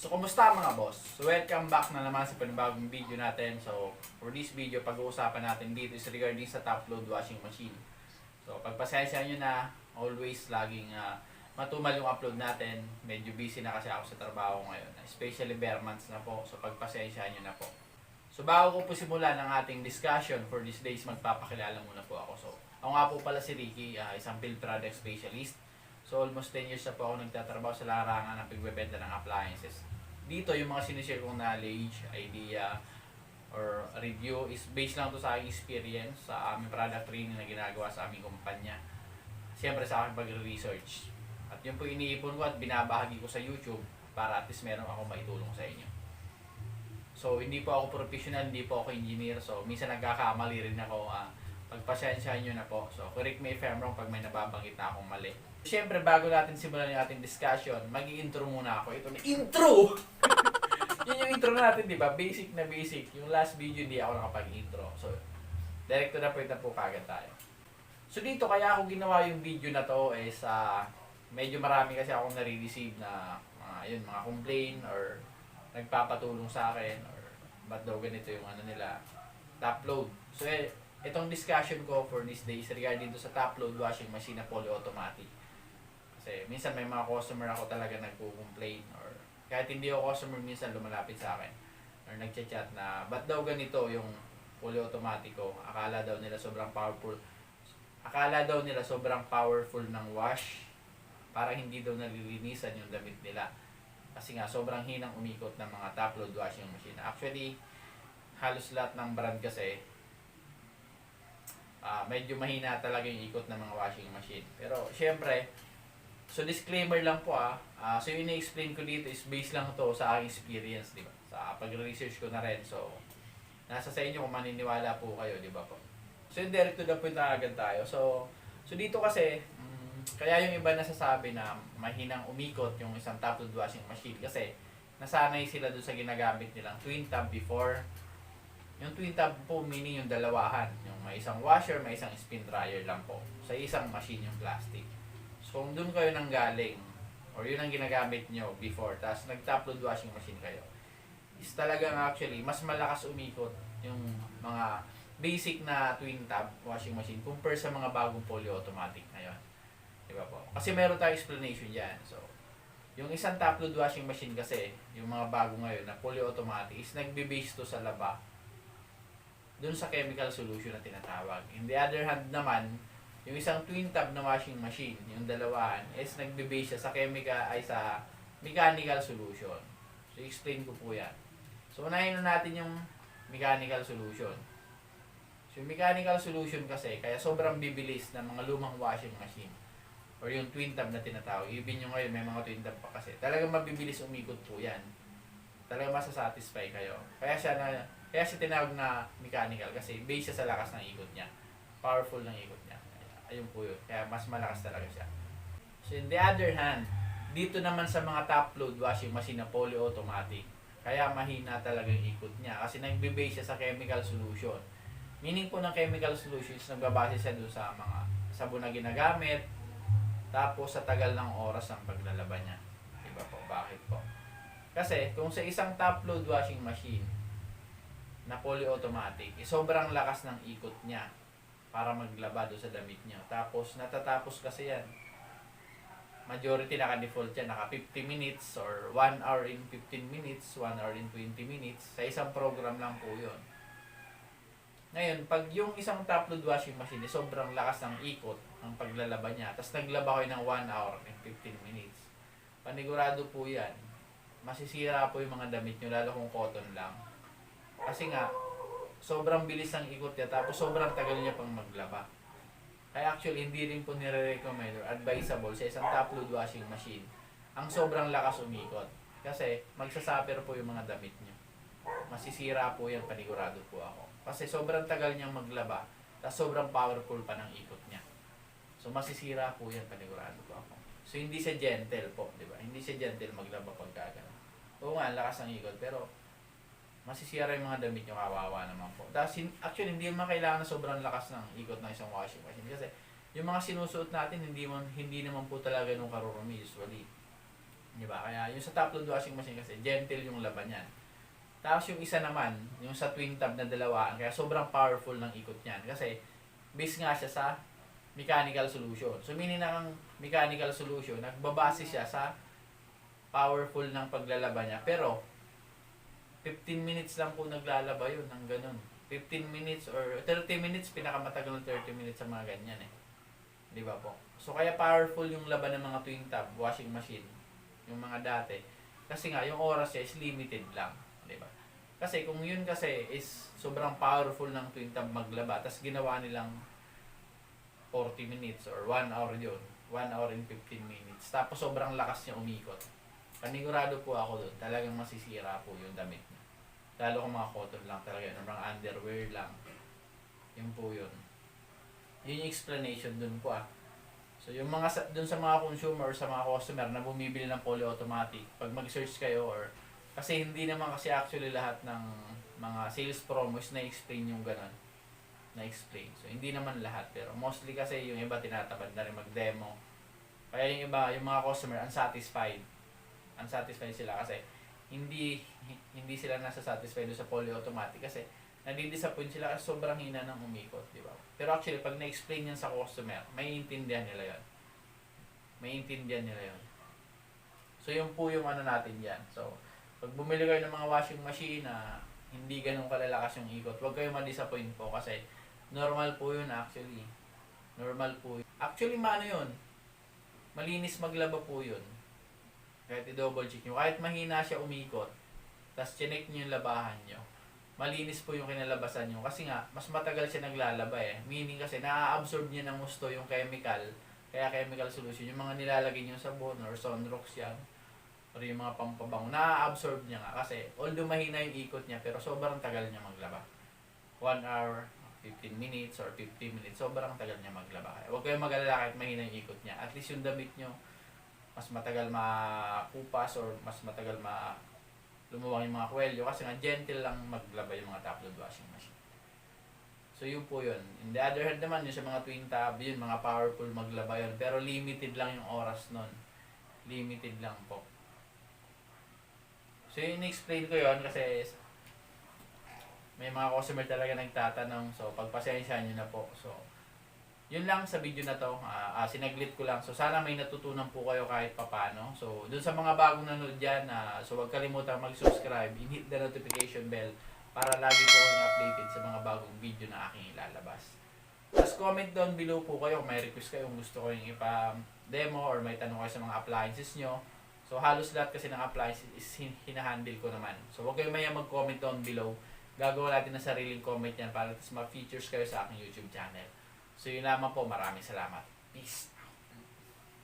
So, kumusta mga boss? So, welcome back na naman sa panibagong video natin. So, for this video, pag-uusapan natin dito is regarding sa top load washing machine. So, pagpasensya nyo na, always laging matumal yung upload natin. Medyo busy na kasi ako sa trabaho ngayon. Especially bare months na po. So, pagpasensya nyo na po. So, bago ko po simulan ang ating discussion for these days, magpapakilala muna po ako. So, ako nga po pala si Ricky, isang build product specialist. So almost 10 years na po ako nagtatrabaho sa larangan ng pagbebenta ng appliances. Dito yung mga sinishare kong knowledge, idea, or review is based lang to sa aking experience sa aming product training na ginagawa sa aming kumpanya. Siyempre sa aking pag-research. At yun po iniipon ko at binabahagi ko sa YouTube para at least meron akong maitulong sa inyo. So hindi po ako professional, hindi po ako engineer. So minsan nagkakamali rin ako. Pagpasensyahan nyo na po. So correct me if I'm wrong pag may nababanggit na akong mali. Siyempre, bago natin simulan yung ating discussion, mag-i-intro muna ako. Ito na intro! Yun yung intro natin, di ba? Basic na basic. Yung last video, hindi ako nakapag-intro. So, direct to the point na po kagad tayo. So, dito, kaya ako ginawa yung video na to is, medyo marami kasi akong nare-receive na, mga complaint or nagpapatulong sa akin or ba't daw ganito yung ano nila, top load. So, itong discussion ko for this day is regarding to sa top load washing machine na fully automatic. Kasi minsan may mga customer ako talaga nagko-complain or kahit hindi ako customer minsan lumalapit sa akin or nagchat-chat na ba't daw ganito yung fully automatic ko. Akala daw nila sobrang powerful ng wash para hindi daw nalilinisan yung damit nila. Kasi nga sobrang hinang umikot ng mga top load washing machine. Actually, halos lahat ng brand kasi medyo mahina talaga yung ikot ng mga washing machine. Pero syempre, so disclaimer lang po so yung ina-explain ko dito is based lang to sa aking experience, di ba? Sa pag-research ko na rin. So, nasa sa inyo kung maniniwala po kayo, di ba po? So, yung direct to the point na agad tayo. So dito kasi, kaya yung iba nasasabi na mahinang umikot yung isang top load washing machine kasi nasanay sila doon sa ginagamit nilang twin tab before. Yung twin tab po meaning yung dalawahan. Yung may isang washer, may isang spin dryer lang po. Sa isang machine yung plastic. So kung doon kayo nang galing, or yun ang ginagamit nyo before, tapos nag-top load washing machine kayo, is talagang actually, mas malakas umikot yung mga basic na twin tab washing machine compare sa mga bagong fully automatic ngayon. Diba po? Kasi meron tayong explanation dyan. So, yung isang top load washing machine kasi, yung mga bago ngayon na fully automatic, is nagbe-base to sa laba dun sa chemical solution na tinatawag. In the other hand naman, yung isang twin tab na washing machine, yung dalawahan, is nagbe-base siya sa sa mechanical solution. So, explain ko po yan. So, unahin na natin yung mechanical solution. So, yung mechanical solution kasi, kaya sobrang bibilis ng mga lumang washing machine or yung twin tab na tinatawag. Even yung ngayon, may mga twin tab pa kasi. Talagang mabibilis umikot po yan. Talagang masasatisfy kayo. Kaya siya tinawag na mechanical kasi base siya sa lakas ng ikot niya. Powerful ng ikot niya. Ayun po yun. Kaya mas malakas talaga siya. So in the other hand, dito naman sa mga top load washing machine na fully automatic, kaya mahina talaga yung ikot niya kasi nagbe-base siya sa chemical solution. Meaning po ng chemical solution is nagbabase siya doon sa mga sabon na ginagamit, tapos sa tagal ng oras ng paglalaban niya. Diba po? Bakit po? Kasi kung sa isang top load washing machine na fully automatic, sobrang lakas ng ikot niya para maglaba doon sa damit niyo. Tapos natatapos kasi yan. Majority naka-default yan, naka 50 minutes or 1 hour in 15 minutes, 1 hour in 20 minutes. Sa isang program lang po yun. Ngayon, pag yung isang top load washing machine, sobrang lakas ng ikot ang paglalaba niya, tapos naglaba kayo ng 1 hour in 15 minutes, panigurado po yan, masisira po yung mga damit nyo, lalo kung cotton lang. Kasi nga, sobrang bilis ng ikot niya, tapos sobrang tagal niya pang maglaba. Kaya actually, hindi rin po nire-recommend or advisable sa isang top load washing machine ang sobrang lakas umikot. Kasi magsasuffer po yung mga damit niyo. Masisira po yan, panigurado po ako. Kasi sobrang tagal niyang maglaba, tapos sobrang powerful pa ng ikot niya. So masisira po yan, panigurado po ako. So hindi siya gentle po, di ba? Hindi siya gentle maglaba pag gagana. Oo nga, lakas ng ikot, pero masisira yung mga damit nyo, kawawa naman po. Tapos actually, hindi naman kailangan na sobrang lakas ng ikot ng isang washing machine. Kasi yung mga sinusuot natin, hindi naman po talaga nung karurumi usually. Di ba? Kaya yung sa top load washing machine kasi, gentle yung laban yan. Tapos yung isa naman, yung sa twin tab na dalawaan, kaya sobrang powerful ng ikot niyan. Kasi, base nga siya sa mechanical solution. So, meaning na ang mechanical solution, nagbabase siya sa powerful ng paglalaba niya. Pero, 15 minutes lang po naglalaba yun ng ganun. 15 minutes or 30 minutes, pinakamatagal ng 30 minutes sa mga ganyan eh. Di ba po? So, kaya powerful yung laban ng mga twin tab washing machine. Yung mga dati. Kasi nga, yung oras niya is limited lang. Di ba? Kasi kung yun kasi is sobrang powerful ng twin tab maglaba, tapos ginawa nilang 40 minutes or 1 hour yun. 1 hour and 15 minutes. Tapos sobrang lakas niya umikot. Panigurado po ako doon. Talagang masisira po yung damit niya. Lalo kung mga cotton lang talaga yun. Mga underwear lang. Yun po yun. Yun yung explanation doon po So yung mga doon sa mga consumer or sa mga customer na bumibili ng fully automatic, pag mag-search kayo or kasi hindi naman kasi actually lahat ng mga sales promos na-explain yung ganun. Na-explain. So hindi naman lahat pero mostly kasi yung iba tinatamad na rin mag-demo. Kaya yung iba, yung mga customer unsatisfied. Unsatisfied sila kasi hindi sila nasa satisfied sa fully automatic kasi nadi-disappoint sila kasi sobrang hina ng umikot, di ba? Pero actually, pag na-explain yan sa customer, may intindihan nila yon. May intindihan nila yon. So, yun po yung ano natin yan. So, pag bumili kayo ng mga washing machine na hindi ganun kalalakas yung ikot, huwag kayo ma-disappoint po kasi normal po yun actually. Normal po yun. Actually, maano yun? Malinis maglaba po yun. Kahit i-double check nyo. Kahit mahina siya umikot, tapos chinek nyo yung labahan nyo, malinis po yung kinalabasan nyo. Kasi nga, mas matagal siya naglalaba eh. Meaning kasi, na-absorb niya ng gusto yung chemical. Kaya chemical solution. Yung mga nilalagay nyo sa sabon or sunrocks yan. Or yung mga pampabango. Na-absorb niya nga. Kasi, although mahina yung ikot niya, pero sobrang tagal niya maglaba. 1 hour, 15 minutes, or 50 minutes. Sobrang tagal niya maglaba. Huwag kayong mag-alala kahit mahina yung ikot niya. At least yung damit nyo, mas matagal makupas or mas matagal lumuwang yung mga kwelyo kasi nga gentle lang maglaba yung mga top load washing machine. So yun po yun. In the other hand naman, yung sa mga twin tab, yun mga powerful maglaba yun. Pero limited lang yung oras nun. Limited lang po. So yun, explain ko yun kasi may mga customer talaga nagtatanong. So pagpasensya nyo na po. So yun lang sa video na to, sinaglit ko lang. So sana may natutunan po kayo kahit papano. So dun sa mga bagong nanood dyan, so huwag kalimutan mag-subscribe, hit the notification bell para lagi po kayong updated sa mga bagong video na aking ilalabas. Tapos comment down below po kayo kung may request kayo, kung gusto ko yung ipa-demo or may tanong kayo sa mga appliances nyo. So halos lahat kasi ng appliances is hinahandle ko naman. So huwag kayo maya mag-comment down below. Gagawa natin ng sariling comment yan para ma-features kayo sa aking YouTube channel. So yun lamang po, maraming salamat. Peace.